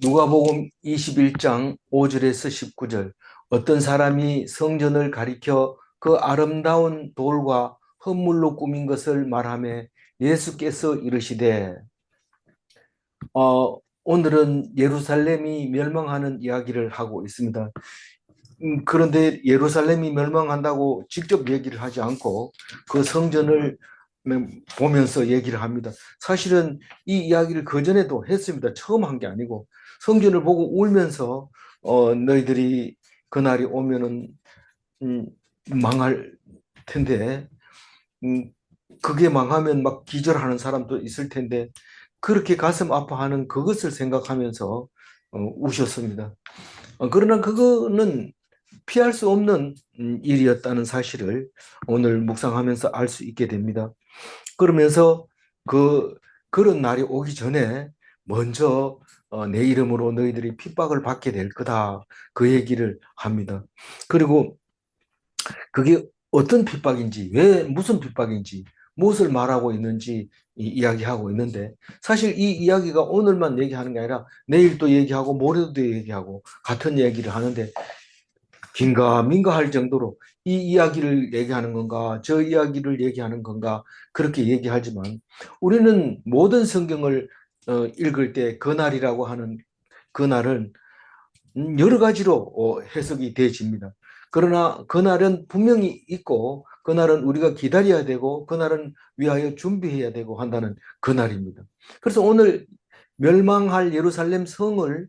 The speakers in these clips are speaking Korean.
누가복음 21장 5절에서 19절. 어떤 사람이 성전을 가리켜 그 아름다운 돌과 헌물로 꾸민 것을 말하며 예수께서 이르시되, 오늘은 예루살렘이 멸망하는 이야기를 하고 있습니다. 그런데 예루살렘이 멸망한다고 직접 얘기를 하지 않고 그 성전을 보면서 얘기를 합니다. 사실은 이 이야기를 그전에도 했습니다. 처음 한 게 아니고 성전을 보고 울면서 너희들이 그날이 오면은 음, 망할 텐데, 음, 그게 망하면 막 기절하는 사람도 있을 텐데 그렇게 가슴 아파하는 그것을 생각하면서 우셨습니다. 그러나 그거는 피할 수 없는 일이었다는 사실을 오늘 묵상하면서 알 수 있게 됩니다. 그러면서 그 그런 날이 오기 전에 먼저 내 이름으로 너희들이 핍박을 받게 될 거다, 그 얘기를 합니다. 그리고 그게 어떤 핍박인지, 왜 무슨 핍박인지, 무엇을 말하고 있는지 이야기하고 있는데, 사실 이 이야기가 오늘만 얘기하는 게 아니라 내일도 얘기하고 모레도 얘기하고 같은 얘기를 하는데, 긴가민가 할 정도로 이 이야기를 얘기하는 건가, 저 이야기를 얘기하는 건가, 그렇게 얘기하지만 우리는 모든 성경을 읽을 때 그날이라고 하는 그날은 여러 가지로 해석이 되어집니다. 그러나 그날은 분명히 있고, 그날은 우리가 기다려야 되고, 그날은 위하여 준비해야 되고 한다는 그날입니다. 그래서 오늘 멸망할 예루살렘 성을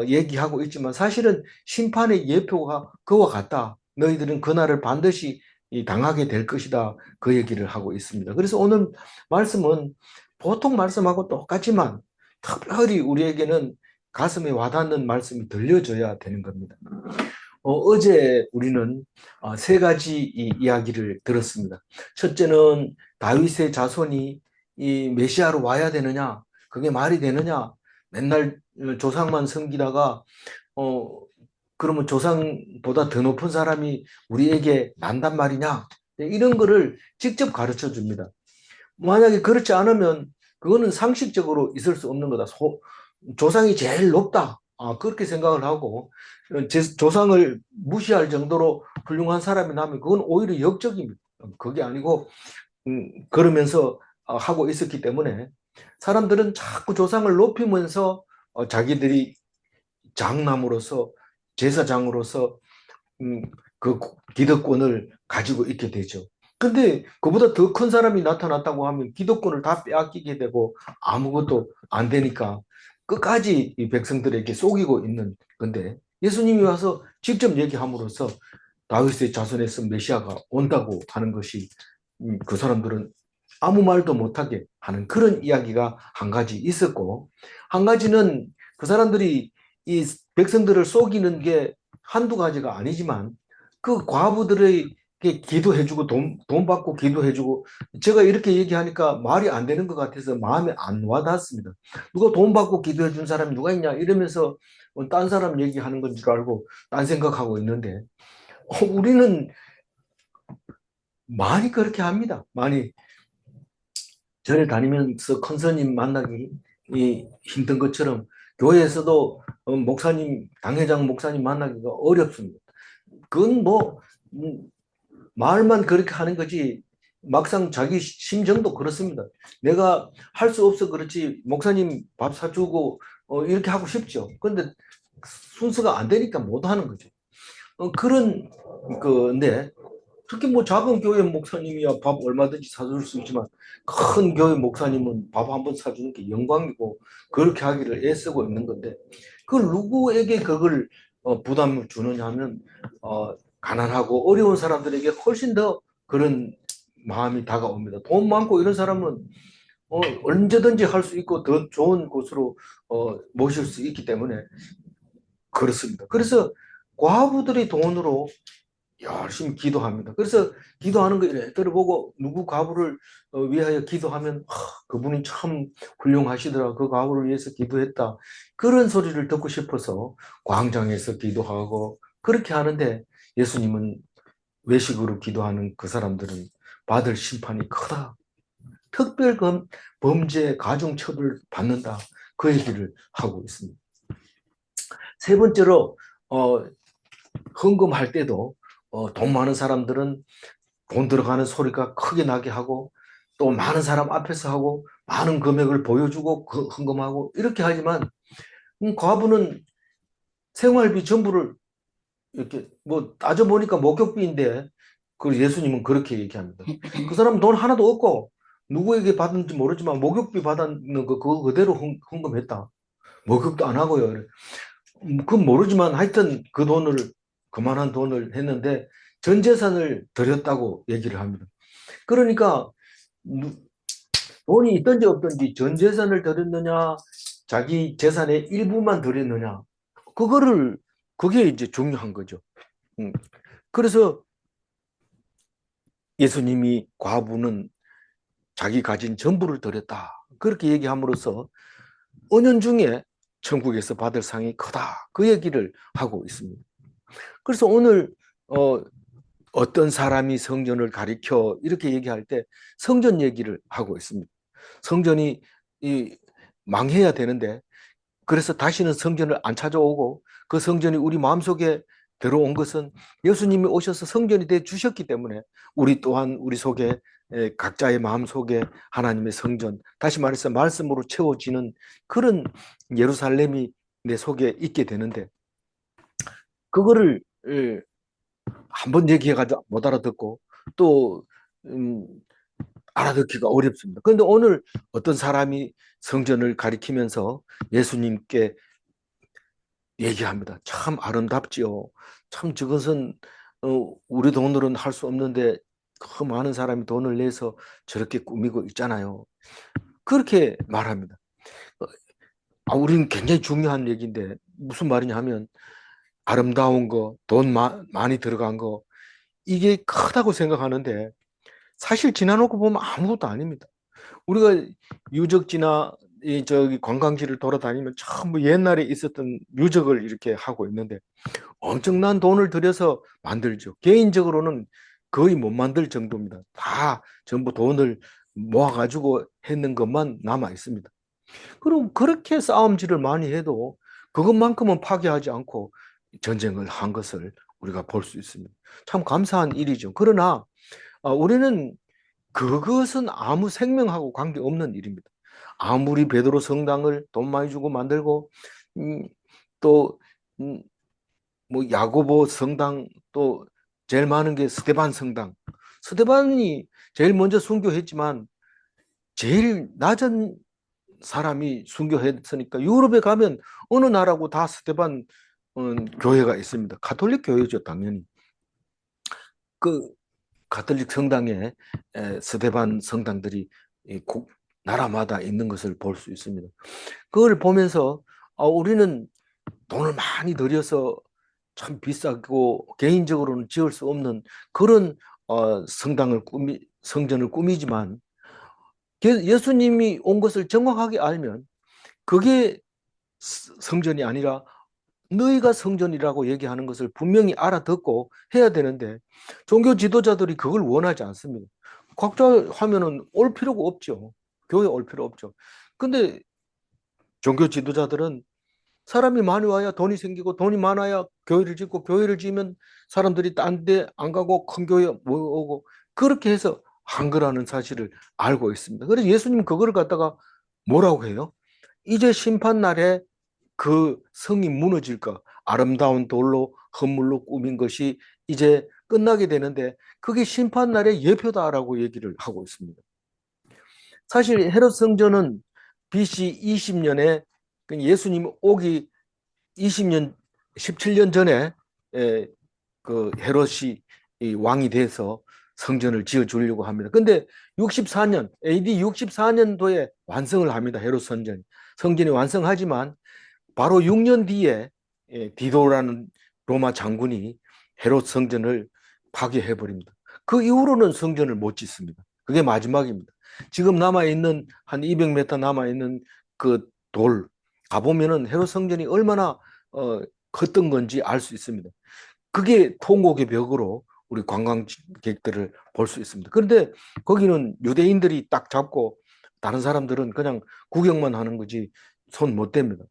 얘기하고 있지만 사실은 심판의 예표가 그와 같다. 너희들은 그날을 반드시 당하게 될 것이다. 그 얘기를 하고 있습니다. 그래서 오늘 말씀은 보통 말씀하고 똑같지만 특별히 우리에게는 가슴에 와닿는 말씀이 들려줘야 되는 겁니다. 어제 우리는 세 가지 이야기를 들었습니다. 첫째는 다윗의 자손이 이 메시아로 와야 되느냐, 그게 말이 되느냐, 맨날 조상만 섬기다가 어 그러면 조상보다 더 높은 사람이 우리에게 난단 말이냐, 이런 거를 직접 가르쳐 줍니다. 만약에 그렇지 않으면 그거는 상식적으로 있을 수 없는 거다. 조상이 제일 높다, 그렇게 생각을 하고 조상을 무시할 정도로 훌륭한 사람이 나면 그건 오히려 역적입니다. 그게 아니고 그러면서 하고 있었기 때문에 사람들은 자꾸 조상을 높이면서 자기들이 장남으로서, 제사장으로서 그 기득권을 가지고 있게 되죠. 근데 그보다 더 큰 사람이 나타났다고 하면 기득권을 다 빼앗기게 되고 아무것도 안 되니까 끝까지 이 백성들에게 속이고 있는 건데, 예수님이 와서 직접 얘기함으로써 다윗의 자손에서 메시아가 온다고 하는 것이 그 사람들은 아무 말도 못하게 하는 그런 이야기가 한 가지 있었고, 한 가지는 그 사람들이 이 백성들을 속이는 게 한두 가지가 아니지만 그 과부들의 기도해주고 돈 받고 기도해주고, 제가 이렇게 얘기하니까 말이 안 되는 것 같아서 마음에 안 와닿습니다. 누가 돈 받고 기도해준 사람이 누가 있냐 이러면서 딴 사람 얘기하는 건 줄 알고 딴 생각하고 있는데, 우리는 많이 그렇게 합니다. 많이 절에 다니면서 큰 스님 만나기 힘든 것처럼 교회에서도 목사님, 당회장 목사님 만나기가 어렵습니다. 그건 뭐 말만 그렇게 하는 거지 막상 자기 심정도 그렇습니다. 내가 할 수 없어 그렇지 목사님 밥 사주고 이렇게 하고 싶죠. 근데 순서가 안 되니까 못 하는 거죠. 그런 건데, 특히 뭐 작은 교회 목사님이야 밥 얼마든지 사줄 수 있지만 큰 교회 목사님은 밥 한 번 사주는 게 영광이고 그렇게 하기를 애쓰고 있는 건데, 그걸 누구에게 그걸 부담을 주느냐 하면 가난하고 어려운 사람들에게 훨씬 더 그런 마음이 다가옵니다. 돈 많고 이런 사람은 언제든지 할 수 있고 더 좋은 곳으로 모실 수 있기 때문에 그렇습니다. 그래서 과부들이 돈으로 열심히 기도합니다. 그래서 기도하는 거 이래 들어보고 누구 과부를 위하여 기도하면 그분이 참 훌륭하시더라, 그 과부를 위해서 기도했다, 그런 소리를 듣고 싶어서 광장에서 기도하고 그렇게 하는데, 예수님은 외식으로 기도하는 그 사람들은 받을 심판이 크다, 특별 범죄 가중처벌 받는다, 그 얘기를 하고 있습니다. 세 번째로 헌금할 때도 돈 많은 사람들은 돈 들어가는 소리가 크게 나게 하고 또 많은 사람 앞에서 하고 많은 금액을 보여주고 헌금하고 이렇게 하지만 과부는 생활비 전부를 이렇게 뭐 따져보니까 목욕비인데 그 예수님은 그렇게 얘기합니다. 그 사람 돈 하나도 없고 누구에게 받은지 모르지만 목욕비 받았는 거 그거 그대로 헌금했다. 목욕도 안 하고요. 그건 모르지만 하여튼 그 돈을 그만한 돈을 했는데 전 재산을 드렸다고 얘기를 합니다. 그러니까 돈이 있든지 없든지 전 재산을 드렸느냐 자기 재산의 일부만 드렸느냐 그게 이제 중요한 거죠. 그래서 예수님이 과부는 자기 가진 전부를 드렸다 그렇게 얘기함으로써 은연중에 천국에서 받을 상이 크다 그 얘기를 하고 있습니다. 그래서 오늘 어떤 사람이 성전을 가리켜 이렇게 얘기할 때 성전 얘기를 하고 있습니다. 성전이 망해야 되는데 그래서 다시는 성전을 안 찾아오고 그 성전이 우리 마음속에 들어온 것은 예수님이 오셔서 성전이 돼 주셨기 때문에 우리 또한 우리 속에 각자의 마음속에 하나님의 성전 다시 말해서 말씀으로 채워지는 그런 예루살렘이 내 속에 있게 되는데 그거를 한번 얘기해가지고 못 알아듣고 또 알아듣기가 어렵습니다. 그런데 오늘 어떤 사람이 성전을 가리키면서 예수님께 얘기합니다. 참 아름답지요. 참 저것은 우리 돈으로는 할 수 없는데 그 많은 사람이 돈을 내서 저렇게 꾸미고 있잖아요. 그렇게 말합니다. 우리는 굉장히 중요한 얘기인데 무슨 말이냐 하면 아름다운 거, 돈 많이 들어간 거 이게 크다고 생각하는데 사실 지나놓고 보면 아무것도 아닙니다. 우리가 유적지나 저기 관광지를 돌아다니면 전부 옛날에 있었던 유적을 이렇게 하고 있는데 엄청난 돈을 들여서 만들죠. 개인적으로는 거의 못 만들 정도입니다. 다 전부 돈을 모아가지고 했는 것만 남아 있습니다. 그럼 그렇게 싸움질을 많이 해도 그것만큼은 파괴하지 않고 전쟁을 한 것을 우리가 볼 수 있습니다. 참 감사한 일이죠. 그러나 우리는 그것은 아무 생명하고 관계없는 일입니다. 아무리 베드로 성당을 돈 많이 주고 만들고 또 뭐 야고보 성당 또 제일 많은 게 스데반 성당. 스데반이 제일 먼저 순교했지만 제일 낮은 사람이 순교했으니까 유럽에 가면 어느 나라고 다 스데반 교회가 있습니다. 가톨릭 교회죠, 당연히. 그 가톨릭 성당에 스데반 성당들이 나라마다 있는 것을 볼 수 있습니다. 그걸 보면서 우리는 돈을 많이 들여서 참 비싸고 개인적으로는 지을 수 없는 그런 성전을 꾸미지만 예수님이 온 것을 정확하게 알면 그게 성전이 아니라 너희가 성전이라고 얘기하는 것을 분명히 알아듣고 해야 되는데 종교 지도자들이 그걸 원하지 않습니다. 각자 하면은 올 필요가 없죠. 교회 올 필요 없죠. 근데 종교 지도자들은 사람이 많이 와야 돈이 생기고 돈이 많아야 교회를 짓고 교회를 지으면 사람들이 딴 데 안 가고 큰 교회 모여오고 그렇게 해서 한 거라는 사실을 알고 있습니다. 그래서 예수님 그거를 갖다가 뭐라고 해요? 이제 심판날에 그 성이 무너질까? 아름다운 돌로 헌물로 꾸민 것이 이제 끝나게 되는데 그게 심판날의 예표다라고 얘기를 하고 있습니다. 사실 헤롯 성전은 BC 20년에 예수님 오기 20년, 17년 전에 그 헤롯이 왕이 돼서 성전을 지어 주려고 합니다. 근데 64년, AD 64년도에 완성을 합니다. 헤롯 성전이. 성전이 완성하지만 바로 6년 뒤에 디도라는 로마 장군이 헤롯 성전을 파괴해 버립니다. 그 이후로는 성전을 못 짓습니다. 그게 마지막입니다. 지금 남아 있는 한 200m 남아 있는 그 돌 가보면은 헤롯 성전이 얼마나 컸던 건지 알 수 있습니다. 그게 통곡의 벽으로 우리 관광객들을 볼 수 있습니다. 그런데 거기는 유대인들이 딱 잡고 다른 사람들은 그냥 구경만 하는 거지 손 못 댑니다.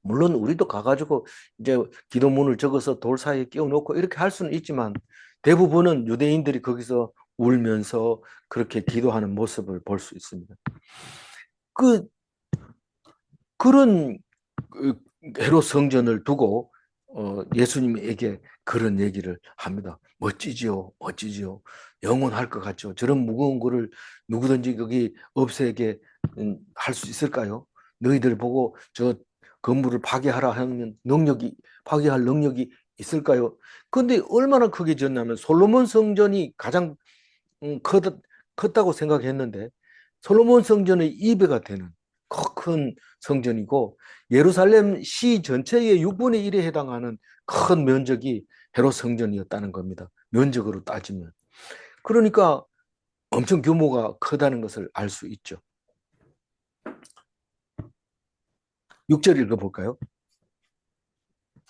물론 우리도 가가지고 이제 기도문을 적어서 돌 사이에 끼워놓고 이렇게 할 수는 있지만 대부분은 유대인들이 거기서 울면서 그렇게 기도하는 모습을 볼 수 있습니다. 그런 헤롯 성전을 두고 예수님에게 그런 얘기를 합니다. 멋지지요, 멋지지요. 영원할 것 같죠. 저런 무거운 거를 누구든지 거기 없애게 할 수 있을까요? 너희들 보고 저 건물을 파괴하라 하면 파괴할 능력이 있을까요? 근데 얼마나 크게 지었냐면 솔로몬 성전이 가장 컸다고 생각했는데 솔로몬 성전의 2배가 되는 큰 성전이고 예루살렘 시 전체의 6분의 1에 해당하는 큰 면적이 헤롯 성전이었다는 겁니다. 면적으로 따지면. 그러니까 엄청 규모가 크다는 것을 알 수 있죠. 6절 읽어볼까요?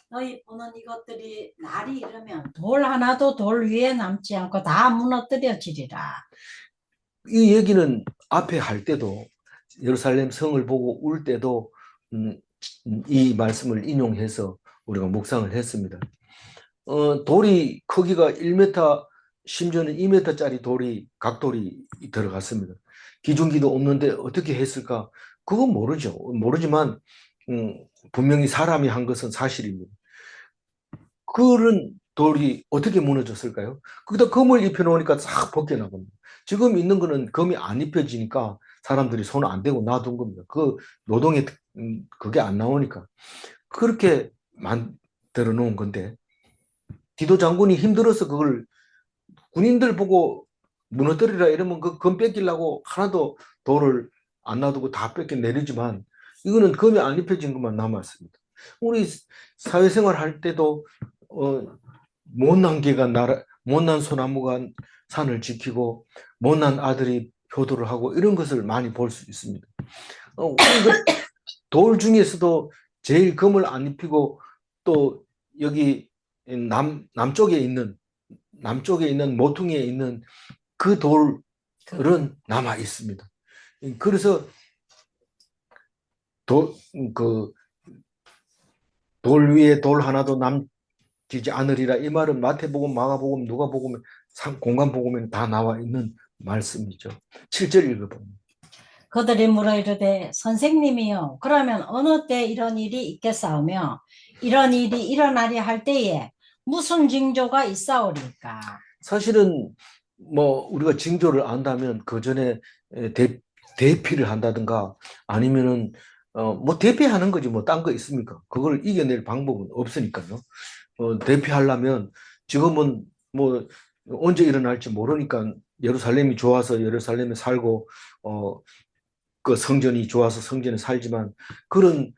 너희 보는 이것들이 날이 이르면 돌 하나도 돌 위에 남지 않고 다 무너뜨려지리라. 이 얘기는 앞에 할 때도 예루살렘 성을 보고 울 때도 이 말씀을 인용해서 우리가 묵상을 했습니다. 돌이 크기가 1m, 심지어는 2m짜리 돌이 각돌이 들어갔습니다. 기중기도 없는데 어떻게 했을까? 그건 모르죠. 모르지만 분명히 사람이 한 것은 사실입니다. 그런 돌이 어떻게 무너졌을까요? 거기다 금을 입혀놓으니까 싹 벗겨나갑니다. 지금 있는 거는 금이 안 입혀지니까 사람들이 손 안 대고 놔둔 겁니다. 그 노동의 그게 안 나오니까. 그렇게 만들어 놓은 건데 디도 장군이 힘들어서 그걸 군인들 보고 무너뜨리라 이러면 그 금 뺏기려고 하나도 돌을 안 놔두고 다 뺏겨 내리지만 이거는 금이 안 입혀진 것만 남았습니다. 우리 사회생활 할 때도 못난 개가 못난 소나무가 산을 지키고 못난 아들이 효도를 하고 이런 것을 많이 볼 수 있습니다. 돌 중에서도 제일 금을 안 입히고 또 여기 남쪽에 있는 모퉁이에 있는 그 돌은 남아 있습니다. 그래서 그 돌 위에 돌 하나도 남기지 않으리라 이 말은 마태복음, 마가복음, 누가복음, 공관복음에 다 나와 있는 말씀이죠. 7절 읽어봅니다. 그들이 물어 이르되 선생님이여 그러면 어느 때 이런 일이 있겠사오며 이런 일이 일어나리 할 때에 무슨 징조가 있사오리까? 사실은 뭐 우리가 징조를 안다면 그 전에 대피를 한다든가 아니면은 뭐 대피하는 거지 뭐 딴 거 있습니까? 그걸 이겨낼 방법은 없으니까요. 대피하려면 지금은 뭐 언제 일어날지 모르니까 예루살렘이 좋아서 예루살렘에 살고 그 성전이 좋아서 성전에 살지만 그런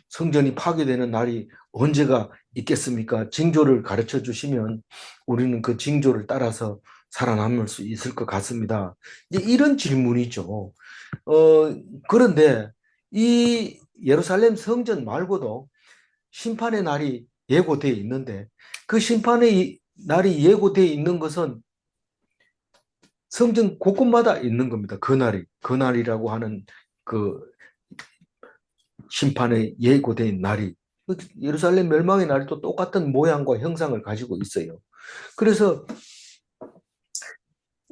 성전이 파괴되는 날이 언제가 있겠습니까? 징조를 가르쳐 주시면 우리는 그 징조를 따라서 살아남을 수 있을 것 같습니다. 이제 이런 질문이죠. 그런데 이 예루살렘 성전 말고도 심판의 날이 예고되어 있는데 그 심판의 날이 예고되어 있는 것은 성전 곳곳마다 있는 겁니다. 그날이라고 하는 그 심판의 예고된 날이 예루살렘 멸망의 날이 또 똑같은 모양과 형상을 가지고 있어요. 그래서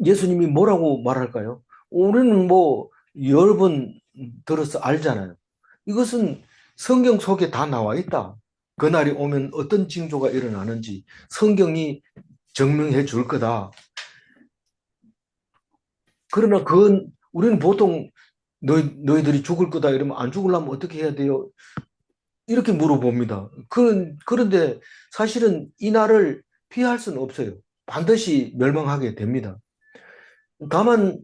예수님이 뭐라고 말할까요? 우리는 뭐 여러 번 들어서 알잖아요. 이것은 성경 속에 다 나와 있다. 그날이 오면 어떤 징조가 일어나는지 성경이 증명해 줄 거다. 그러나 그건 우리는 보통 너희들이 죽을 거다 이러면 안 죽으려면 어떻게 해야 돼요? 이렇게 물어봅니다. 그런데 사실은 이 날을 피할 수는 없어요. 반드시 멸망하게 됩니다. 다만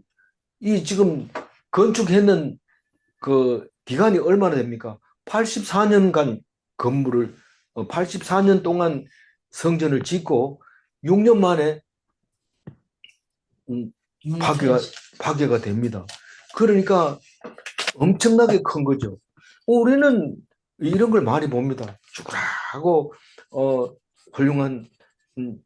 이 지금 건축했는 그 기간이 얼마나 됩니까? 84년간 건물을 84년 동안 성전을 짓고 6년 만에 파괴가 됩니다. 그러니까 엄청나게 큰 거죠. 우리는 이런 걸 많이 봅니다. 쭈그라하고 훌륭한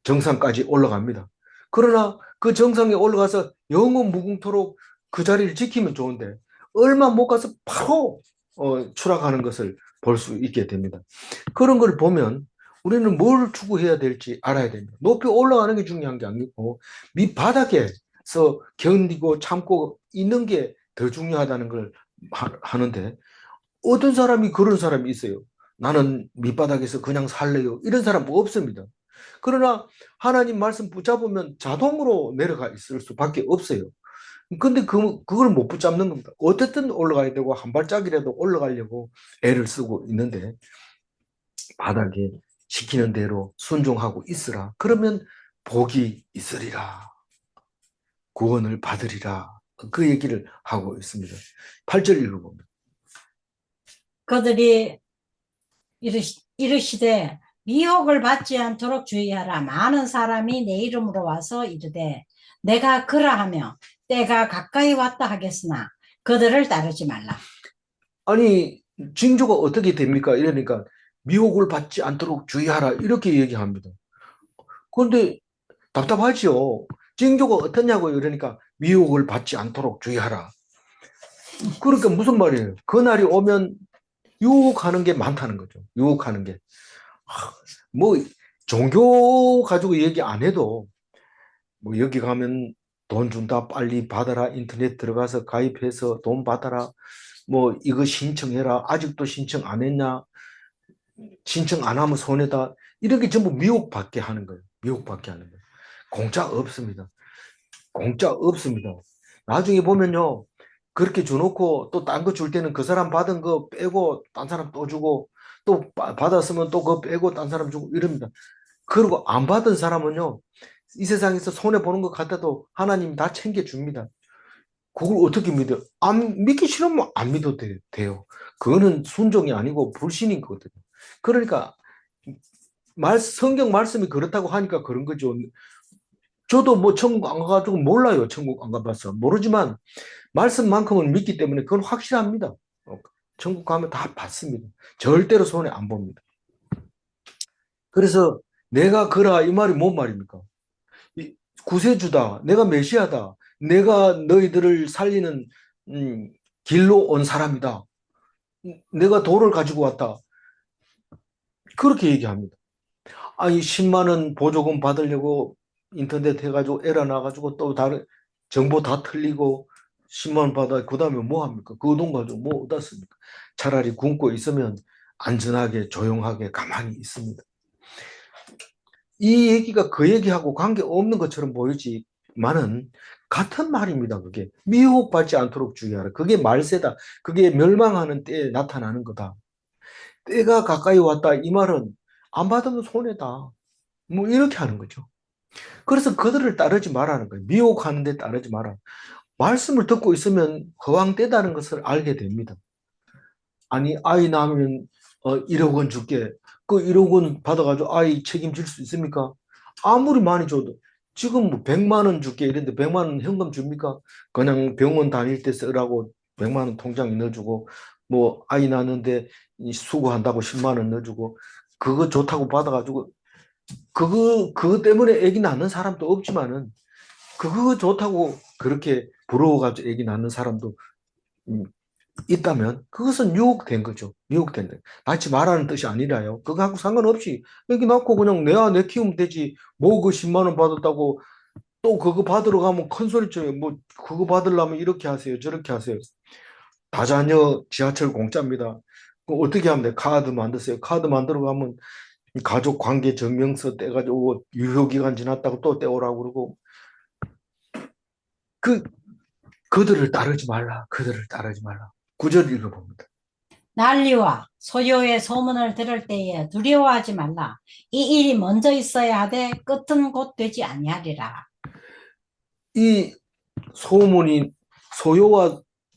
정상까지 올라갑니다. 그러나 그 정상에 올라가서 영원 무궁토록 그 자리를 지키면 좋은데 얼마 못 가서 바로 추락하는 것을 볼 수 있게 됩니다. 그런 걸 보면 우리는 뭘 추구해야 될지 알아야 됩니다. 높이 올라가는 게 중요한 게 아니고 밑바닥에서 견디고 참고 있는 게 더 중요하다는 걸 하는데, 어떤 사람이 그런 사람이 있어요. 나는 밑바닥에서 그냥 살래요. 이런 사람 없습니다. 그러나 하나님 말씀 붙잡으면 자동으로 내려가 있을 수밖에 없어요. 근데 그걸 못 붙잡는 겁니다. 어쨌든 올라가야 되고 한 발짝이라도 올라가려고 애를 쓰고 있는데, 바닥에 시키는 대로 순종하고 있으라. 그러면 복이 있으리라. 구원을 받으리라. 그 얘기를 하고 있습니다. 8절 읽어봅니다. 그들이 이르시되 미혹을 받지 않도록 주의하라. 많은 사람이 내 이름으로 와서 이르되 내가 그러하며 때가 가까이 왔다 하겠으나 그들을 따르지 말라. 아니, 징조가 어떻게 됩니까? 이러니까 미혹을 받지 않도록 주의하라. 이렇게 얘기합니다. 그런데 답답하죠. 징조가 어떠냐고 이러니까 미혹을 받지 않도록 주의하라. 그러니까 무슨 말이에요? 그날이 오면 유혹하는 게 많다는 거죠. 유혹하는 게. 뭐 종교 가지고 얘기 안 해도 뭐 여기 가면 돈 준다, 빨리 받아라, 인터넷 들어가서 가입해서 돈 받아라, 뭐 이거 신청해라, 아직도 신청 안 했냐, 신청 안 하면 손해다, 이런 게 전부 미혹받게 하는 거예요. 미혹받게 하는 거예요. 공짜 없습니다. 공짜 없습니다. 나중에 보면요, 그렇게 줘놓고 또 딴 거 줄 때는 그 사람 받은 거 빼고 딴 사람 또 주고, 또 받았으면 또 그거 빼고 딴 사람 주고 이럽니다. 그리고 안 받은 사람은요, 이 세상에서 손해보는 것 같아도 하나님 다 챙겨줍니다. 그걸 어떻게 믿어요? 안 믿기 싫으면 안 믿어도 돼요. 그거는 순종이 아니고 불신인 거거든요. 그러니까 성경 말씀이 그렇다고 하니까 그런 거죠. 저도 뭐 천국 안 가가지고 몰라요. 천국 안 가봐서 모르지만 말씀만큼은 믿기 때문에 그건 확실합니다. 천국 가면 다 받습니다. 절대로 손해 안 봅니다. 그래서 내가 그라 이 말이 뭔 말입니까? 구세주다. 내가 메시아다. 내가 너희들을 살리는 길로 온 사람이다. 내가 돌을 가지고 왔다. 그렇게 얘기합니다. 아니 10만 원 보조금 받으려고 인터넷 해가지고 에러 나가지고 또 다른 정보 다 틀리고 10만 원 받아 그 다음에 뭐 합니까? 그 돈 가지고 뭐 얻었습니까? 차라리 굶고 있으면 안전하게 조용하게 가만히 있습니다. 이 얘기가 그 얘기하고 관계없는 것처럼 보이지만은 같은 말입니다. 그게 미혹받지 않도록 주의하라. 그게 말세다. 그게 멸망하는 때에 나타나는 거다. 때가 가까이 왔다. 이 말은 안 받으면 손해다. 뭐 이렇게 하는 거죠. 그래서 그들을 따르지 말라는 거예요. 미혹하는 데 따르지 마라. 말씀을 듣고 있으면 허황되다는 것을 알게 됩니다. 아니 아이 낳으면 1억 원 줄게. 그 1억 원 받아가지고 아이 책임질 수 있습니까? 아무리 많이 줘도 지금 뭐 100만 원 줄게 이랬는데 100만 원 현금 줍니까? 그냥 병원 다닐 때 쓰라고 100만 원 통장에 넣어주고 뭐 아이 낳는데 수고한다고 10만 원 넣어주고 그거 좋다고 받아가지고 그거 때문에 아기 낳는 사람도 없지만은 그거 좋다고 그렇게 부러워가지고 아기 낳는 사람도 있다면 그것은 유혹된 거죠. 유혹된 거. 낳지 말라는 뜻이 아니라요. 그거하고 상관없이 애기 낳고 그냥 내 키우면 되지. 뭐 그 10만 원 받았다고 또 그거 받으러 가면 큰 소리 쳐요. 뭐 그거 받으려면 이렇게 하세요. 저렇게 하세요. 다자녀 지하철 공짜입니다. 어떻게 하면 돼? 카드 만드세요. 카드 만들어 가면 가족 관계 증명서 떼가지고 유효기간 지났다고 또 떼오라고 그러고 그들을 따르지 말라. 그들을 따르지 말라. 9절 읽어봅니다. 난리와 소요의 소문을 들을 때에 두려워하지 말라. 이 일이 먼저 있어야 하되 끝은 곧 되지 아니하리라. 이 소문이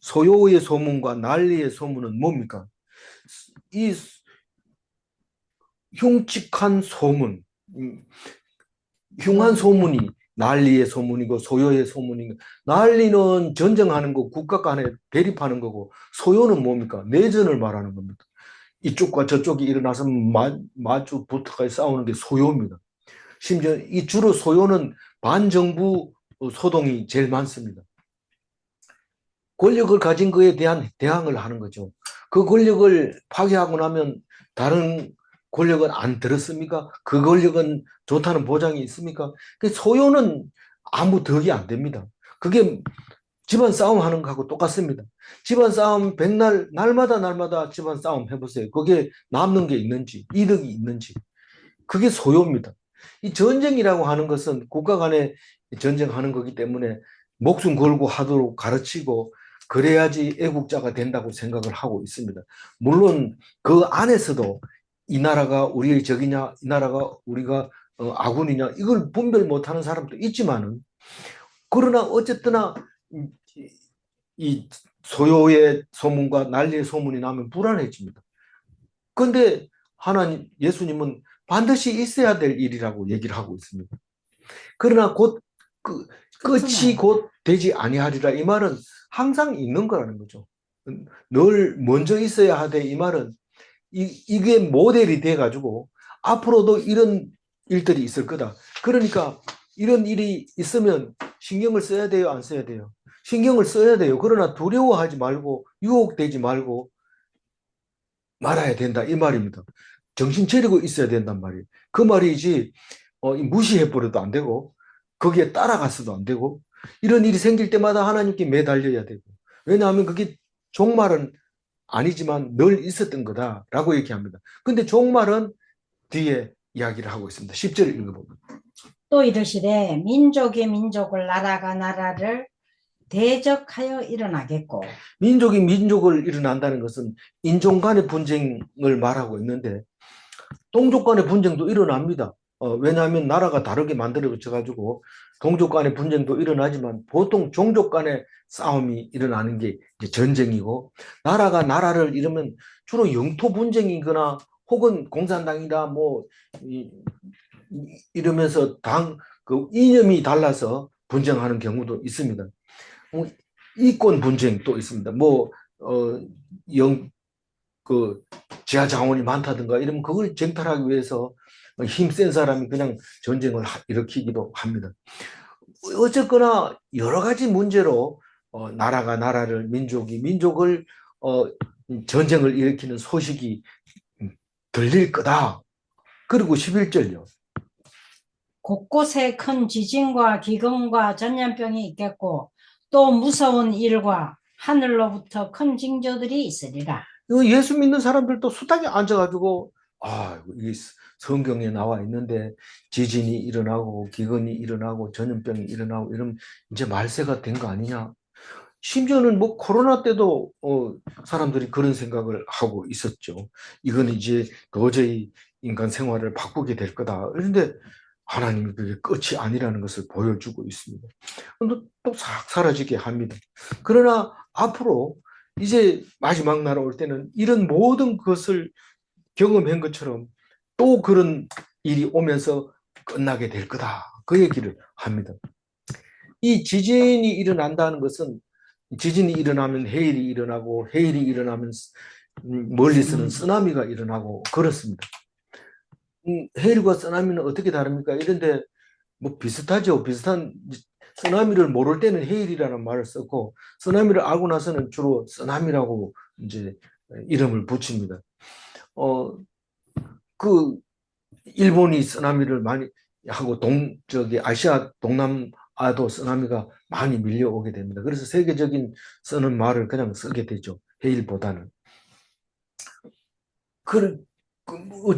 소요의 소문과 난리의 소문은 뭡니까? 이 흉측한 소문, 흉한 소문이 난리의 소문이고 소요의 소문이고, 난리는 전쟁하는 거 국가 간에 대립하는 거고, 소요는 뭡니까? 내전을 말하는 겁니다. 이쪽과 저쪽이 일어나서 마주 붙어가 싸우는 게 소요입니다. 심지어 이 주로 소요는 반정부 소동이 제일 많습니다. 권력을 가진 거에 대한 대항을 하는 거죠. 그 권력을 파괴하고 나면 다른 권력은 안 들었습니까? 그 권력은 좋다는 보장이 있습니까? 그 소요는 아무 덕이 안 됩니다. 그게 집안 싸움 하는 거하고 똑같습니다. 집안 싸움 백날, 날마다 집안 싸움 해보세요. 그게 남는 게 있는지, 이득이 있는지. 그게 소요입니다. 이 전쟁이라고 하는 것은 국가 간에 전쟁하는 거기 때문에 목숨 걸고 하도록 가르치고 그래야지 애국자가 된다고 생각을 하고 있습니다. 물론 그 안에서도 이 나라가 우리의 적이냐, 이 나라가 우리가 아군이냐, 이걸 분별 못하는 사람도 있지만은 그러나 어쨌거나 이 소요의 소문과 난리의 소문이 나면 불안해집니다. 그런데 하나님, 예수님은 반드시 있어야 될 일이라고 얘기를 하고 있습니다. 그러나 곧 그, 끝이 곧 되지 아니하리라. 이 말은 항상 있는 거라는 거죠. 늘 먼저 있어야 하되 이 말은 이게 모델이 돼가지고 앞으로도 이런 일들이 있을 거다. 그러니까 이런 일이 있으면 신경을 써야 돼요, 안 써야 돼요? 신경을 써야 돼요. 그러나 두려워하지 말고 유혹되지 말고 말아야 된다 이 말입니다. 정신 차리고 있어야 된단 말이에요. 그 말이지 무시해버려도 안 되고 거기에 따라가서도 안 되고 이런 일이 생길 때마다 하나님께 매달려야 되고 왜냐하면 그게 종말은 아니지만 늘 있었던 거다라고 얘기합니다. 근데 종말은 뒤에 이야기를 하고 있습니다. 10절을 읽어보면 또 이르시되 민족이 민족을 나라가 나라를 대적하여 일어나겠고 민족이 민족을 일어난다는 것은 인종 간의 분쟁을 말하고 있는데 동족 간의 분쟁도 일어납니다. 왜냐하면 나라가 다르게 만들어져가지고 동족 간의 분쟁도 일어나지만 보통 종족 간의 싸움이 일어나는 게 이제 전쟁이고 나라가 나라를 이러면 주로 영토 분쟁이거나 혹은 공산당이다 뭐 이러면서 당 그 이념이 달라서 분쟁하는 경우도 있습니다. 이권 분쟁 또 있습니다. 그 지하 자원이 많다든가 이러면 그걸 쟁탈하기 위해서 힘센 사람이 그냥 전쟁을 일으키기도 합니다. 어쨌거나 여러 가지 문제로 나라가 나라를 민족이 민족을 전쟁을 일으키는 소식이 들릴 거다. 그리고 11절요. 곳곳에 큰 지진과 기근과 전염병이 있겠고 또 무서운 일과 하늘로부터 큰 징조들이 있으리라. 예수 믿는 사람들도 수탁에 앉아가지고 이게 성경에 나와 있는데 지진이 일어나고 기근이 일어나고 전염병이 일어나고 이러면 이제 말세가 된 거 아니냐. 심지어는 뭐 코로나 때도 사람들이 그런 생각을 하고 있었죠. 이건 이제 도저히 인간 생활을 바꾸게 될 거다. 그런데 하나님이 그게 끝이 아니라는 것을 보여주고 있습니다. 또 싹 사라지게 합니다. 그러나 앞으로 이제 마지막 날 올 때는 이런 모든 것을 경험한 것처럼 또 그런 일이 오면서 끝나게 될 거다. 그 얘기를 합니다. 이 지진이 일어난다는 것은 지진이 일어나면 해일이 일어나고 해일이 일어나면 멀리서는 쓰나미가 일어나고 그렇습니다. 해일과 쓰나미는 어떻게 다릅니까? 이런데 뭐 비슷하죠. 비슷한 쓰나미를 모를 때는 해일이라는 말을 썼고 쓰나미를 알고 나서는 주로 쓰나미라고 이제 이름을 붙입니다. 그 일본이 쓰나미를 많이 하고 저기 아시아 동남아도 쓰나미가 많이 밀려오게 됩니다. 그래서 세계적인 쓰는 말을 그냥 쓰게 되죠. 해일보다는.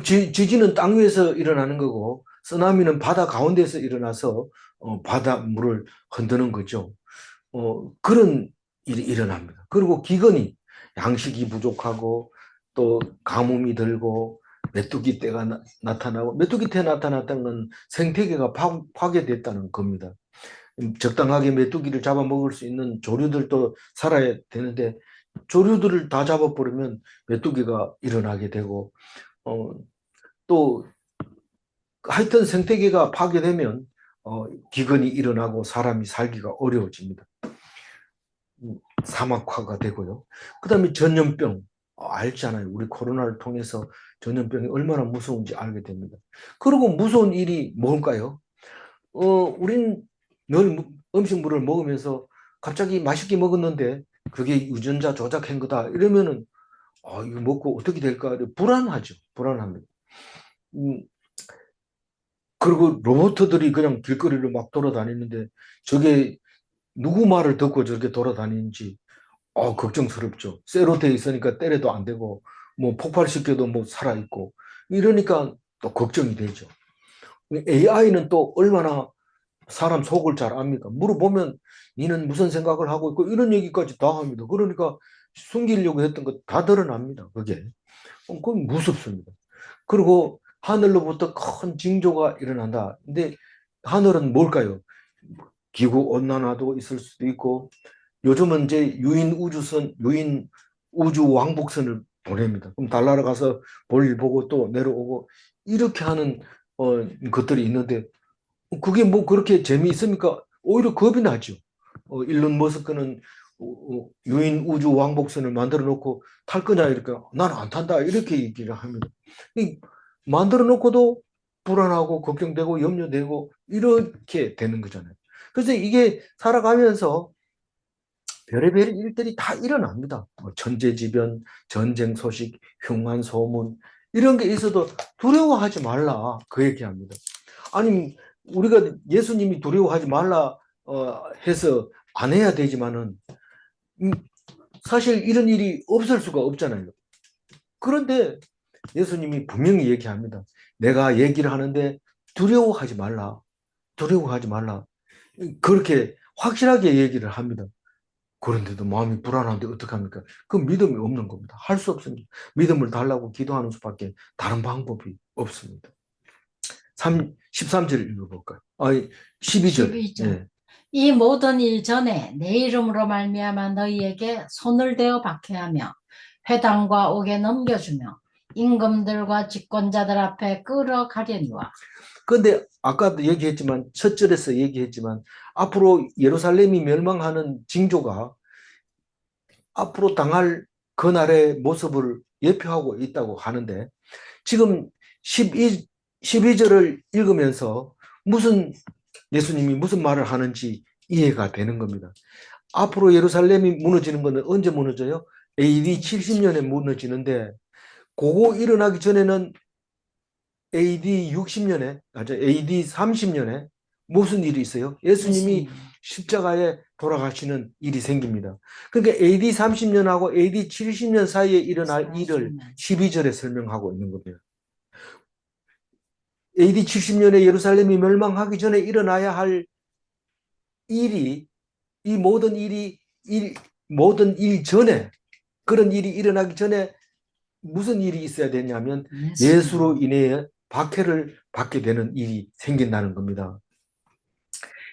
지진은 땅 위에서 일어나는 거고 쓰나미는 바다 가운데서 일어나서 바닷물을 흔드는 거죠. 그런 일이 일어납니다. 그리고 기근이 양식이 부족하고 또 가뭄이 들고 메뚜기 떼가 나타나고 메뚜기 떼 나타났다는 건 생태계가 파괴됐다는 겁니다. 적당하게 메뚜기를 잡아먹을 수 있는 조류들도 살아야 되는데 조류들을 다 잡아버리면 메뚜기가 일어나게 되고 또 하여튼 생태계가 파괴되면 기근이 일어나고 사람이 살기가 어려워집니다. 사막화가 되고요. 그 다음에 전염병 알잖아요. 우리 코로나를 통해서 전염병이 얼마나 무서운지 알게 됩니다. 그리고 무서운 일이 뭘까요? 우린 늘 음식물을 먹으면서 갑자기 맛있게 먹었는데 그게 유전자 조작한 거다 이러면은 이거 먹고 어떻게 될까? 불안하죠. 불안합니다. 음, 그리고 로봇들이 그냥 길거리를 막 돌아다니는데 저게 누구 말을 듣고 저렇게 돌아다니는지 걱정스럽죠. 쇠로 돼 있으니까 때려도 안 되고 뭐 폭발시켜도 뭐 살아있고 이러니까 또 걱정이 되죠. AI는 또 얼마나 사람 속을 잘 압니까? 물어보면 니는 무슨 생각을 하고 있고 이런 얘기까지 다 합니다. 그러니까 숨기려고 했던 거 다 드러납니다. 그게. 그건 무섭습니다. 그리고 하늘로부터 큰 징조가 일어난다. 근데 하늘은 뭘까요? 기후 온난화도 있을 수도 있고 요즘은 이제 유인 우주선, 유인 우주 왕복선을 보냅니다. 그럼 달나라 가서 볼일 보고 또 내려오고 이렇게 하는 것들이 있는데 그게 뭐 그렇게 재미있습니까? 오히려 겁이 나죠. 일론 머스크는 유인 우주 왕복선을 만들어 놓고 탈 거냐 이렇게 나는 안 탄다 이렇게 얘기를 합니다. 만들어 놓고도 불안하고 걱정되고 염려되고 이렇게 되는 거잖아요. 그래서 이게 살아가면서 별의별 일들이 다 일어납니다. 뭐 천재지변, 전쟁 소식, 흉한 소문 이런 게 있어도 두려워하지 말라 그 얘기합니다. 아니 우리가 예수님이 두려워하지 말라 해서 안 해야 되지만은 음, 사실 이런 일이 없을 수가 없잖아요. 그런데 예수님이 분명히 얘기합니다. 내가 얘기를 하는데 두려워하지 말라. 두려워하지 말라. 그렇게 확실하게 얘기를 합니다. 그런데도 마음이 불안한데 어떡합니까? 그 믿음이 없는 겁니다. 할 수 없습니다. 믿음을 달라고 기도하는 수밖에 다른 방법이 없습니다. 13절 읽어볼까요? 12절. 12절. 예. 이 모든 일 전에 내 이름으로 말미암아 너희에게 손을 대어 박해하며 회당과 옥에 넘겨주며 임금들과 집권자들 앞에 끌어가려니와. 그런데 아까도 얘기했지만 첫 절에서 얘기했지만 앞으로 예루살렘이 멸망하는 징조가 앞으로 당할 그날의 모습을 예표하고 있다고 하는데 지금 12절을 읽으면서 예수님이 무슨 말을 하는지 이해가 되는 겁니다. 앞으로 예루살렘이 무너지는 것은 언제 무너져요? AD 70년에 무너지는데 그거 일어나기 전에는 AD 60년에, AD 30년에 무슨 일이 있어요? 예수님이 십자가에 돌아가시는 일이 생깁니다. 그러니까 AD 30년하고 AD 70년 사이에 일어날 일을 12절에 설명하고 있는 겁니다. AD 70년에 예루살렘이 멸망하기 전에 일어나야 할 일이 이 모든 일 전에 그런 일이 일어나기 전에 무슨 일이 있어야 되냐면 예수로 인해 박해를 받게 되는 일이 생긴다는 겁니다.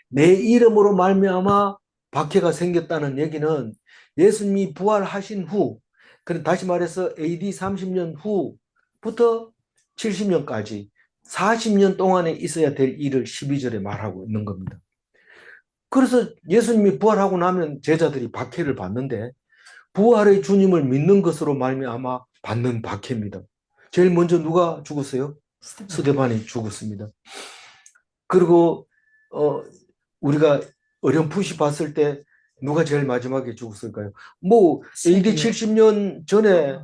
내 이름으로 말미암아 박해가 생겼다는 얘기는 예수님이 부활하신 후, 그럼 다시 말해서 AD 30년 후부터 70년까지 40년 동안에 있어야 될 일을 12절에 말하고 있는 겁니다. 그래서 예수님이 부활하고 나면 제자들이 박해를 받는데 부활의 주님을 믿는 것으로 말미암아 받는 박해입니다. 제일 먼저 누가 죽었어요? 스데반이 죽었습니다. 그리고 우리가 어렴풋이 봤을 때 누가 제일 마지막에 죽었을까요? 뭐 AD 70년 전에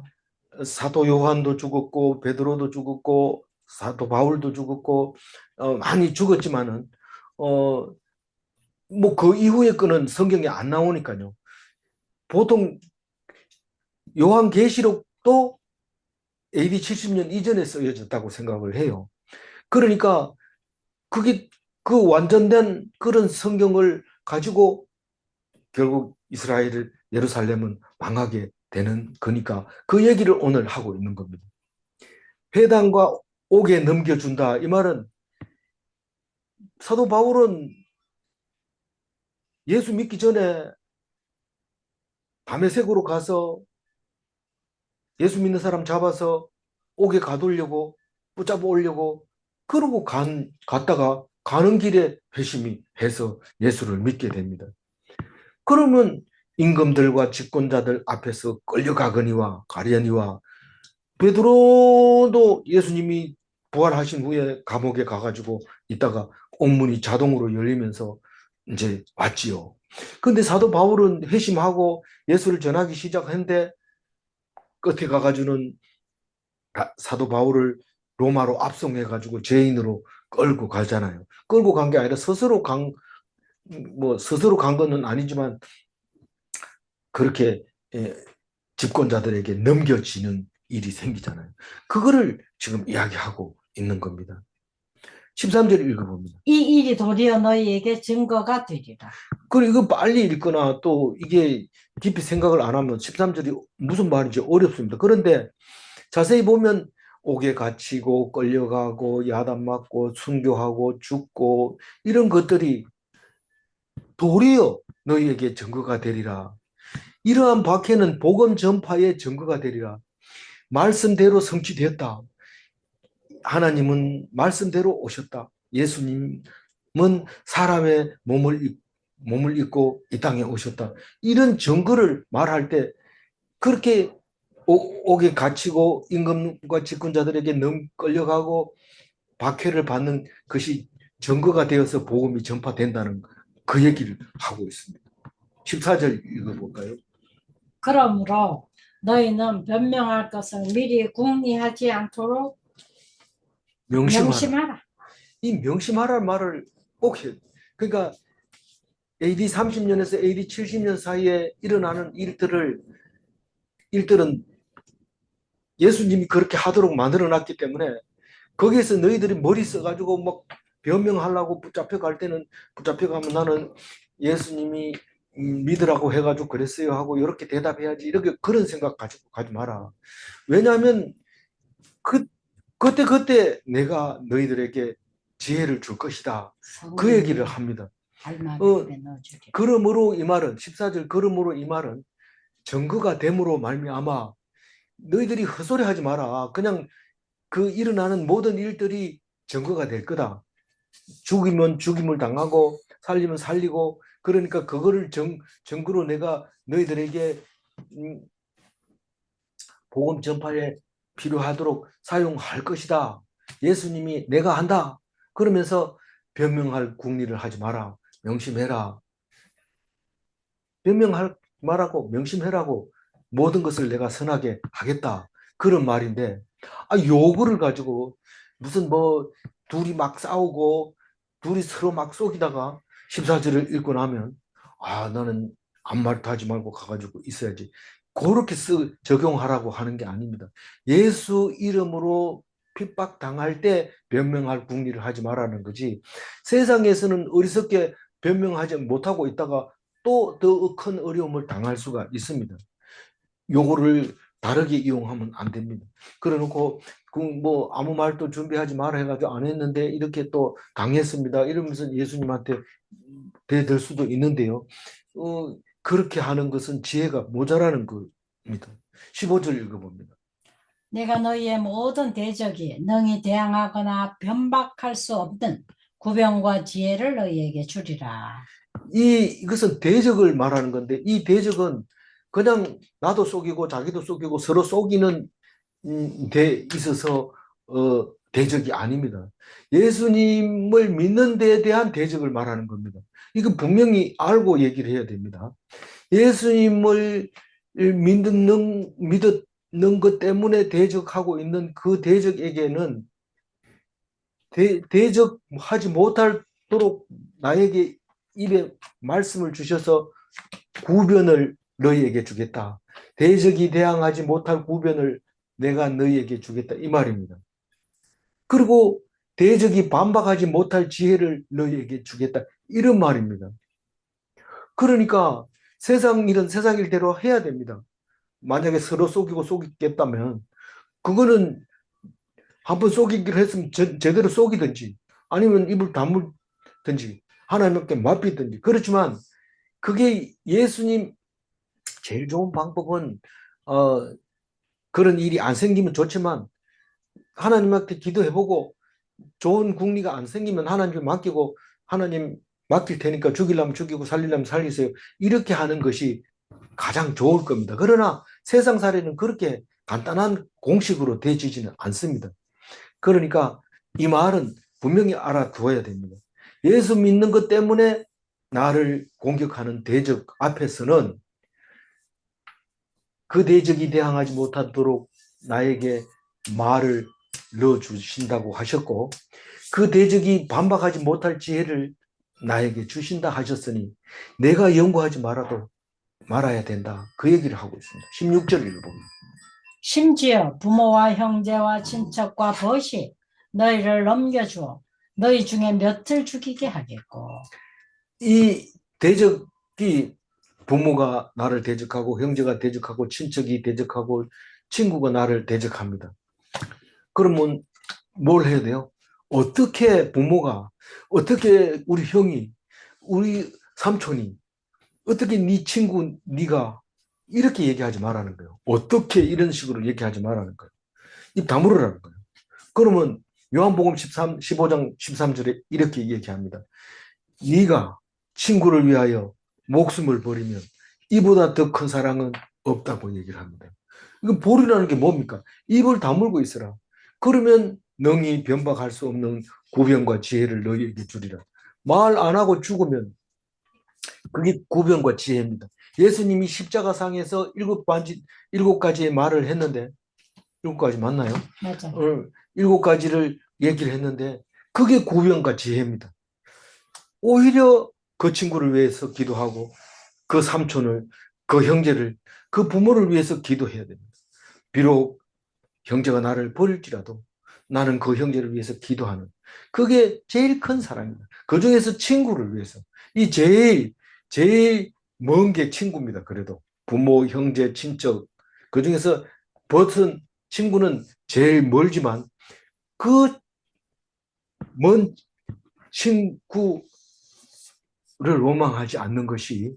사도 요한도 죽었고 베드로도 죽었고 사도 바울도 죽었고 많이 죽었지만은 뭐 그 이후의 거는 성경에 안 나오니까요. 보통 요한계시록도 AD 70년 이전에 쓰여졌다고 생각을 해요. 그러니까 그게 그 완전된 그런 성경을 가지고 결국 이스라엘 예루살렘은 망하게 되는 거니까 그 얘기를 오늘 하고 있는 겁니다. 회당과 옥에 넘겨준다. 이 말은 사도 바울은 예수 믿기 전에 다메섹으로 가서 예수 믿는 사람 잡아서 옥에 가두려고 붙잡아 오려고 그러고 갔다가 가는 길에 회심이 해서 예수를 믿게 됩니다. 그러면 임금들과 집권자들 앞에서 끌려가거니와 가려니와 베드로도 예수님이 부활하신 후에 감옥에 가가지고 있다가 옥문이 자동으로 열리면서 이제 왔지요. 근데 사도 바울은 회심하고 예수를 전하기 시작했는데 끝에 가가지고는 사도 바울을 로마로 압송해가지고 죄인으로 끌고 가잖아요. 끌고 간 게 아니라 스스로 간 거는 아니지만 그렇게 집권자들에게 넘겨지는 일이 생기잖아요. 그거를 지금 이야기하고 있는 겁니다. 13절 읽어봅니다. 이 일이 도리어 너희에게 증거가 되리라. 그리고 이거 빨리 읽거나 또 이게 깊이 생각을 안 하면 13절이 무슨 말인지 어렵습니다. 그런데 자세히 보면 옥에 갇히고 끌려가고 야단 맞고 순교하고 죽고 이런 것들이 도리어 너희에게 증거가 되리라. 이러한 박해는 복음 전파의 증거가 되리라. 말씀대로 성취되었다. 하나님은 말씀대로 오셨다. 예수님은 사람의 몸을 입고 이 땅에 오셨다. 이런 증거를 말할 때 그렇게 옥에 갇히고 임금과 집권자들에게 끌려가고 박해를 받는 것이 증거가 되어서 복음이 전파된다는 그 얘기를 하고 있습니다. 14절 읽어볼까요? 그러므로 너희는 변명할 것을 미리 궁리하지 않도록 명심하라. 이 명심하라는 말을 꼭 해요. 그러니까 AD 30년에서 AD 70년 사이에 일어나는 일들은 예수님이 그렇게 하도록 만들어 놨기 때문에 거기에서 너희들이 머리 써가지고 막 변명하려고 붙잡혀갈 때는 붙잡혀가면 나는 예수님이 믿으라고 해가지고 그랬어요 하고 이렇게 대답해야지 이렇게 그런 생각 가지고 가지 마라. 왜냐하면 그때 내가 너희들에게 지혜를 줄 것이다. 그 얘기를 합니다. 그러므로 이 말은 14절 그러므로 이 말은 증거가 됨으로 말미암아 너희들이 헛소리하지 마라. 그냥 그 일어나는 모든 일들이 증거가 될 거다. 죽이면 죽임을 당하고 살리면 살리고 그러니까 그거를 증거로 내가 너희들에게 복음 전파에 필요하도록 사용할 것이다. 예수님이 내가 한다. 그러면서 변명할 궁리를 하지 마라. 명심해라. 변명할 말하고 명심해라고 모든 것을 내가 선하게 하겠다. 그런 말인데 요거를 가지고 무슨 둘이 막 싸우고 둘이 서로 막 속이다가 14절을 읽고 나면 나는 아무 말도 하지 말고 가가지고 있어야지. 그렇게 적용하라고 하는 게 아닙니다. 예수 이름으로 핍박당할 때 변명할 궁리를 하지 말라는 거지. 세상에서는 어리석게 변명하지 못하고 있다가 또 더 큰 어려움을 당할 수가 있습니다. 요거를 다르게 이용하면 안 됩니다. 그래 놓고 아무 말도 준비하지 마라 해가지고 안 했는데 이렇게 또 당했습니다. 이러면서 예수님한테 대들 수도 있는데요. 그렇게 하는 것은 지혜가 모자라는 겁니다. 15절 읽어봅니다. 내가 너희의 모든 대적이 능히 대항하거나 변박할 수 없는 구병과 지혜를 너희에게 주리라. 이것은 대적을 말하는 건데 이 대적은 그냥 나도 속이고 자기도 속이고 서로 속이는 데 있어서 대적이 아닙니다. 예수님을 믿는 데에 대한 대적을 말하는 겁니다. 이거 분명히 알고 얘기를 해야 됩니다. 예수님을 믿는 것 때문에 대적하고 있는 그 대적에게는 대적하지 못하도록 나에게 입에 말씀을 주셔서 구변을 너희에게 주겠다. 대적이 대항하지 못할 구변을 내가 너희에게 주겠다. 이 말입니다. 그리고 대적이 반박하지 못할 지혜를 너희에게 주겠다. 이런 말입니다. 그러니까 세상 일은 세상 일대로 해야 됩니다. 만약에 서로 속이고 속이겠다면 그거는 한번 속이기로 했으면 제대로 속이든지 아니면 입을 다물든지 하나님께 맞비든지 그렇지만 그게 예수님 제일 좋은 방법은 그런 일이 안 생기면 좋지만 하나님한테 기도해보고 좋은 궁리가 안 생기면 하나님께 맡기고 하나님 맡길 테니까 죽이려면 죽이고 살리려면 살리세요. 이렇게 하는 것이 가장 좋을 겁니다. 그러나 세상 살이는 그렇게 간단한 공식으로 되지지는 않습니다. 그러니까 이 말은 분명히 알아두어야 됩니다. 예수 믿는 것 때문에 나를 공격하는 대적 앞에서는 그 대적이 대항하지 못하도록 나에게 말을 넣어 주신다고 하셨고, 그 대적이 반박하지 못할 지혜를 나에게 주신다 하셨으니 내가 연구하지 말아야 된다. 그 얘기를 하고 있습니다. 16절 읽어봅니다. 심지어 부모와 형제와 친척과 벗이 너희를 넘겨주어 너희 중에 몇을 죽이게 하겠고. 이 대적이 부모가 나를 대적하고 형제가 대적하고 친척이 대적하고 친구가 나를 대적합니다. 그러면 뭘 해야 돼요? 어떻게 부모가, 어떻게 우리 형이, 우리 삼촌이, 어떻게 네 친구, 네가 이렇게 얘기하지 말라는 거예요. 어떻게 이런 식으로 얘기하지 말라는 거예요. 입 다물으라는 거예요. 그러면 요한복음 15장 13절에 이렇게 얘기합니다. 네가 친구를 위하여 목숨을 버리면 이보다 더 큰 사랑은 없다고 얘기를 합니다. 이거 볼이라는 게 뭡니까? 입을 다물고 있어라. 그러면 능히 변박할 수 없는 구변과 지혜를 너희에게 주리라. 말 안 하고 죽으면 그게 구변과 지혜입니다. 예수님이 십자가상에서 일곱 가지의 말을 했는데, 일곱 가지 맞나요? 맞아. 일곱 가지를 얘기를 했는데 그게 구변과 지혜입니다. 오히려 그 친구를 위해서 기도하고 그 삼촌을, 그 형제를, 그 부모를 위해서 기도해야 됩니다. 비록 형제가 나를 버릴지라도 나는 그 형제를 위해서 기도하는, 그게 제일 큰 사랑입니다. 그 중에서 친구를 위해서. 이 제일 먼 게 친구입니다. 그래도 부모, 형제, 친척, 그 중에서 벗은 친구는 제일 멀지만 그 먼 친구를 원망하지 않는 것이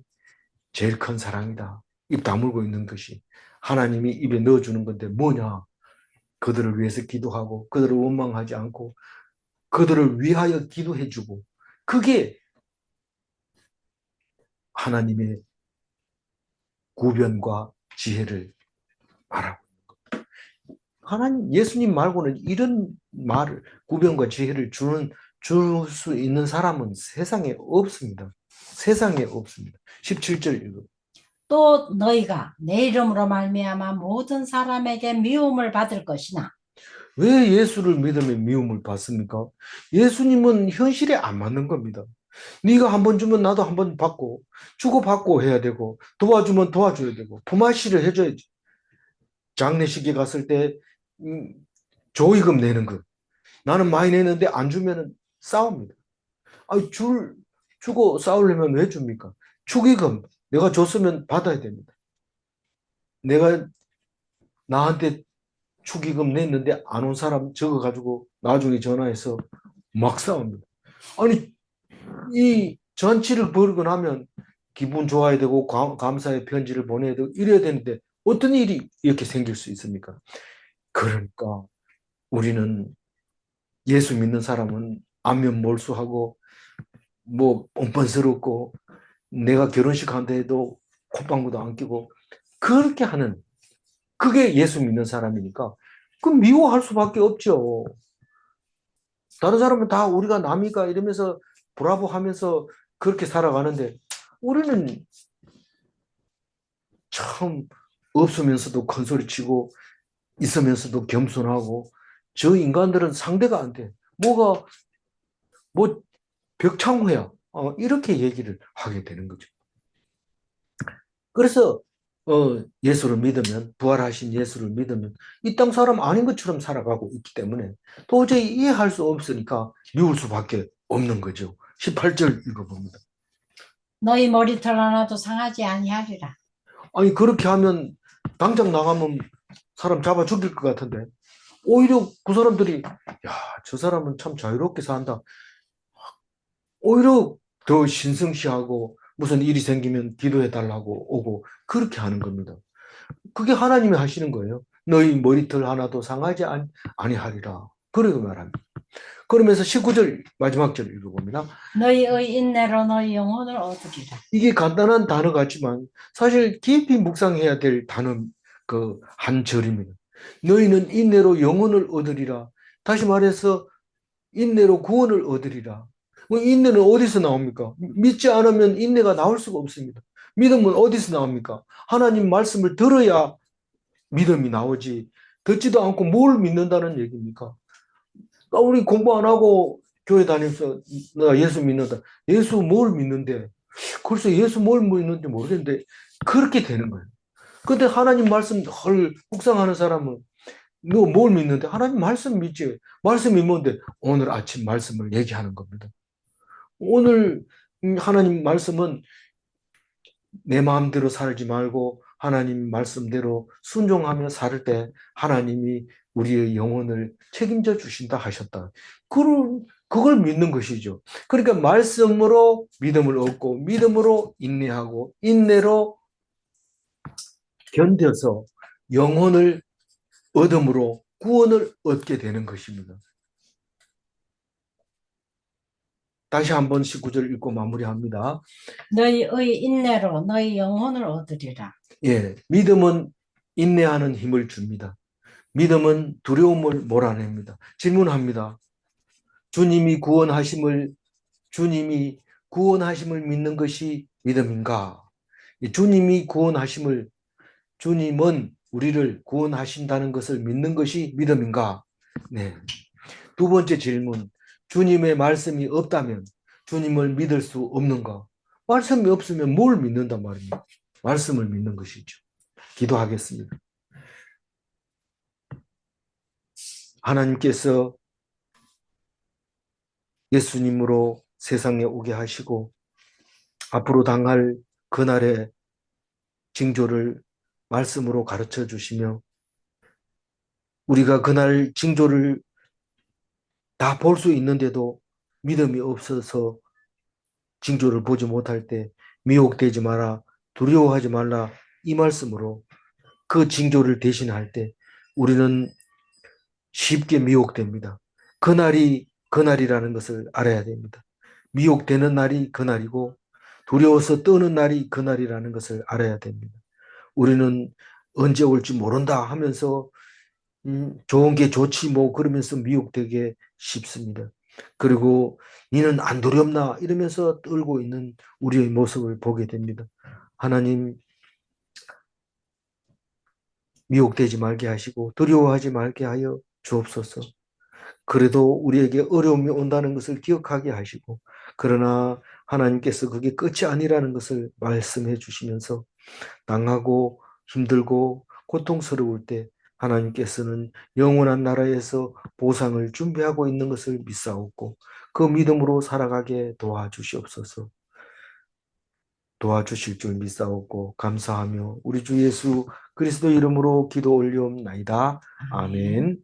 제일 큰 사랑이다. 입 다물고 있는 것이 하나님이 입에 넣어주는 건데 뭐냐? 그들을 위해서 기도하고 그들을 원망하지 않고 그들을 위하여 기도해주고, 그게 하나님의 구변과 지혜를 말하고, 하나님 예수님 말고는 이런 말을, 구변과 지혜를 줄 수 있는 사람은 세상에 없습니다. 세상에 없습니다. 17절 읽어. 또 너희가 내 이름으로 말미암아 모든 사람에게 미움을 받을 것이나. 왜 예수를 믿으면 미움을 받습니까? 예수님은 현실에 안 맞는 겁니다. 네가 한 번 주면 나도 한 번 받고, 주고받고 해야 되고, 도와주면 도와줘야 되고, 품앗이를 해줘야지. 장례식에 갔을 때 조의금 내는 거. 나는 많이 내는데 안 주면 싸웁니다. 아니, 주고 싸우려면 왜 줍니까? 축의금 내가 줬으면 받아야 됩니다. 내가 나한테 축의금 냈는데 안 온 사람 적어가지고 나중에 전화해서 막 싸웁니다. 아니, 이 전치를 벌고 나면 기분 좋아야 되고 감사의 편지를 보내야 되고 이래야 되는데 어떤 일이 이렇게 생길 수 있습니까? 그러니까 우리는, 예수 믿는 사람은 안면몰수하고 뭐 뻔뻔스럽고 내가 결혼식 한데도 콧방구도 안 끼고 그렇게 하는, 그게 예수 믿는 사람이니까 그 미워할 수밖에 없죠. 다른 사람은 다 우리가 남이가 이러면서 브라보 하면서 그렇게 살아가는데 우리는 참 없으면서도 큰 소리 치고 있으면서도 겸손하고, 저 인간들은 상대가 안 돼. 뭐 벽창호야. 이렇게 얘기를 하게 되는 거죠. 그래서 예수를 믿으면, 부활하신 예수를 믿으면 이 땅 사람 아닌 것처럼 살아가고 있기 때문에 도저히 이해할 수 없으니까 미울 수밖에 없는 거죠. 18절 읽어봅니다. 너희 머리털 하나도 상하지 아니하리라. 아니, 그렇게 하면 당장 나가면 사람 잡아 죽일 것 같은데 오히려 그 사람들이, 야, 저 사람은 참 자유롭게 산다. 오히려 더 신성시하고 무슨 일이 생기면 기도해 달라고 오고 그렇게 하는 겁니다. 그게 하나님이 하시는 거예요. 너희 머리털 하나도 상하지 아니하리라. 그러고 말합니다. 그러면서 19절 마지막 절 읽어봅니다. 너희의 인내로 너희 영혼을 얻으리라. 이게 간단한 단어 같지만 사실 깊이 묵상해야 될 단어, 그 한 절입니다. 너희는 인내로 영혼을 얻으리라. 다시 말해서 인내로 구원을 얻으리라. 인내는 어디서 나옵니까? 믿지 않으면 인내가 나올 수가 없습니다. 믿음은 어디서 나옵니까? 하나님 말씀을 들어야 믿음이 나오지. 듣지도 않고 뭘 믿는다는 얘기입니까? 우리 공부 안 하고 교회 다니면서 나 예수 믿는다. 예수 뭘 믿는데? 글쎄 예수 뭘 믿는지 모르겠는데 그렇게 되는 거예요. 근데 하나님 말씀 헐 묵상하는 사람은 너 뭘 믿는데? 하나님 말씀 믿지. 말씀이 뭔데? 오늘 아침 말씀을 얘기하는 겁니다. 오늘 하나님 말씀은 내 마음대로 살지 말고 하나님 말씀대로 순종하며 살 때 하나님이 우리의 영혼을 책임져 주신다 하셨다. 그걸 믿는 것이죠. 그러니까 말씀으로 믿음을 얻고 믿음으로 인내하고 인내로 견뎌서 영혼을 얻음으로 구원을 얻게 되는 것입니다. 다시 한번 19절 읽고 마무리합니다. 너희의 인내로 너희 영혼을 얻으리라. 예, 믿음은 인내하는 힘을 줍니다. 믿음은 두려움을 몰아냅니다. 질문합니다. 주님이 구원하심을 믿는 것이 믿음인가? 주님은 우리를 구원하신다는 것을 믿는 것이 믿음인가? 네. 두 번째 질문. 주님의 말씀이 없다면 주님을 믿을 수 없는가? 말씀이 없으면 뭘 믿는단 말입니까? 말씀을 믿는 것이죠. 기도하겠습니다. 하나님께서 예수님으로 세상에 오게 하시고 앞으로 당할 그날의 징조를 말씀으로 가르쳐 주시며 우리가 그날 징조를 다 볼 수 있는데도 믿음이 없어서 징조를 보지 못할 때 미혹되지 마라, 두려워하지 말라 이 말씀으로 그 징조를 대신할 때 우리는 쉽게 미혹됩니다. 그날이 그날이라는 것을 알아야 됩니다. 미혹되는 날이 그날이고 두려워서 떠는 날이 그날이라는 것을 알아야 됩니다. 우리는 언제 올지 모른다 하면서 좋은 게 좋지 뭐 그러면서 미혹되게 쉽습니다. 그리고 이는 안 두렵나 이러면서 떨고 있는 우리의 모습을 보게 됩니다. 하나님 미혹되지 말게 하시고 두려워하지 말게 하여 주옵소서. 그래도 우리에게 어려움이 온다는 것을 기억하게 하시고 그러나 하나님께서 그게 끝이 아니라는 것을 말씀해 주시면서 당하고 힘들고 고통스러울 때 하나님께서는 영원한 나라에서 보상을 준비하고 있는 것을 믿사옵고 그 믿음으로 살아가게 도와주시옵소서. 도와주실 줄 믿사옵고 감사하며 우리 주 예수 그리스도 이름으로 기도 올리옵나이다. 아멘.